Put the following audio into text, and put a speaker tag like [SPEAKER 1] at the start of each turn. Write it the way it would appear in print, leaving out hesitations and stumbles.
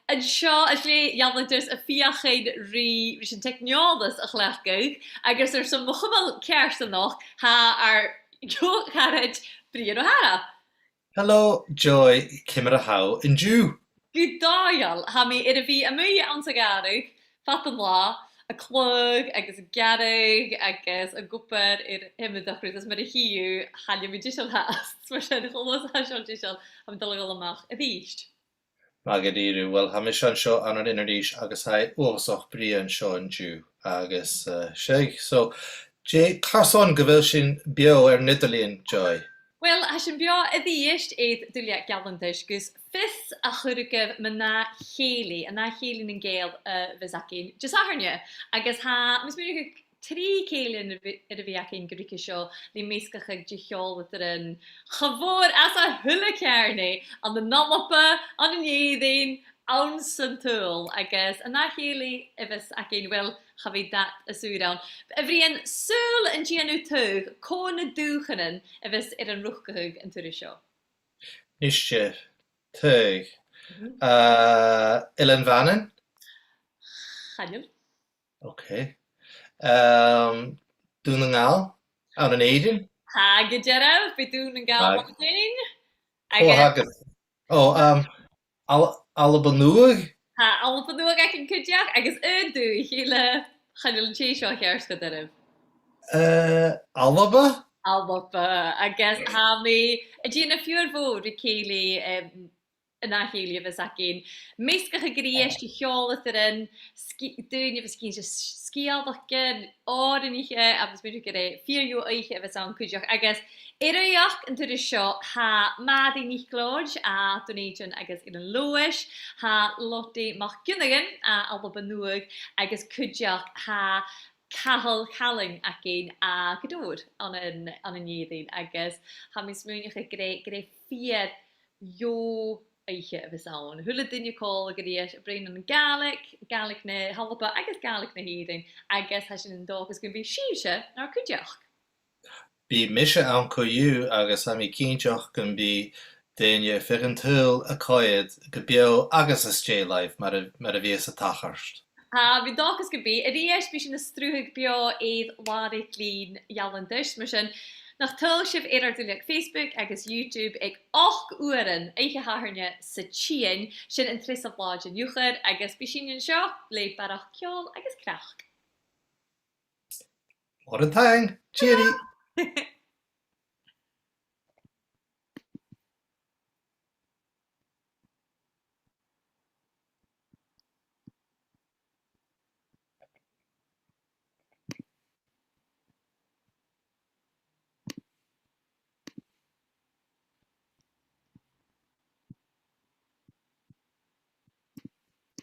[SPEAKER 1] Yn sio, lle ialladus y fiachyd ri sy'n techniolus a chlechgwg, agos ar sy'n mwchymol cers ynoch, ha ar cared brian o hara.
[SPEAKER 2] Hello, Joy, Kimera How, and you.
[SPEAKER 1] Gàidheal, ha mi iddo fi y mwy ansagarwg, fat yn la, y clwg, agos y garwg, agos y gwber i'r hymyd ochryd, as mae'r hiw, halio mi disiol has, mae'n siarad chwlos hasio disiol, am dylog ymach, y ddist.
[SPEAKER 2] Magadiru, well, Hamishan show an Innerdish, agus hai, Uosoch Brian show and Jew, agus Sheg. So, Jay Carson Gavilshin Bio Nidalian Joy.
[SPEAKER 1] Wel, hasyn bio y ddist eid dwliau galandish, gys ffys a chwrgaf myna Cèilidh, yna Cèilidh yn gael fys acyn, jys aharnia, agos ha, mis mynd i'ch tri Cèilidh yn y fi acyn gyda sio, li meisgach ag jichiol wrth yn chyfwr as a hwla carni, an y nolapa, an y nieddyn, awn sy'n tŵl, agos yna Cèilidh efys acyn, wel, chafi dat y sŵr awn. Y fri yn sŵl yn gian yw tŵg, con y dŵch yn efys yn rwchgahug yn tŵr sio.
[SPEAKER 2] Nische, Tug. Ilan Vannon?
[SPEAKER 1] Chaniol.
[SPEAKER 2] Okay. Dúnangal? An Aiden?
[SPEAKER 1] Ha, gyda'r beth dwi'n yn gael o'n thing.
[SPEAKER 2] Oh, haggis. Oh, Alba Nuag?
[SPEAKER 1] Ha, Alba Nuag ac yn cydiach, agos ydw i chile chaniol yn cheisio chiars gyda'r
[SPEAKER 2] Alba?
[SPEAKER 1] Alba, agos ha mi, ydy yn y ffiwr fawr i Cèilidh yna Cèilidh fys acyn. Meisgach y gries i chiol ydyn, dwi'n i fys gyn sgial ddocyn, o'r yn eich a fys mynd i gyda ffyr eich fys awn cydiach, agos Eroiach yn tŵr sio ha mad i ni glodge a donation agos yn lwys ha loti mach gynnagan a Alba Benwg agos cwdiach ha cahal caling ac un a gydwr an y nieddyn agos ha mis mwyn i'ch gyda ffyr yo eiche y fysawn. Hwle dyn i'w col gyda brain yn galig na halba agos galig na hydyn agos ha sy'n yn dog ys gyn fi siwsio na'r cwdiach.
[SPEAKER 2] Bí mise an coú agus am cínteach gan bí daine figantul a coid go bio agus a stéalaibh mar a bhíos a tacharst.
[SPEAKER 1] Ha, fi dochas go bí, yr eis bí sin y strúhig bio eidd warig lín jalandus, mar sin nach tuil sif ar dúliach Facebook agus YouTube ag 8 uaran eiche haharne sa tíin sin an tris a bláid an uachar agus bí sin an seo le barach ceol agus crach.
[SPEAKER 2] What a thing! Cheery!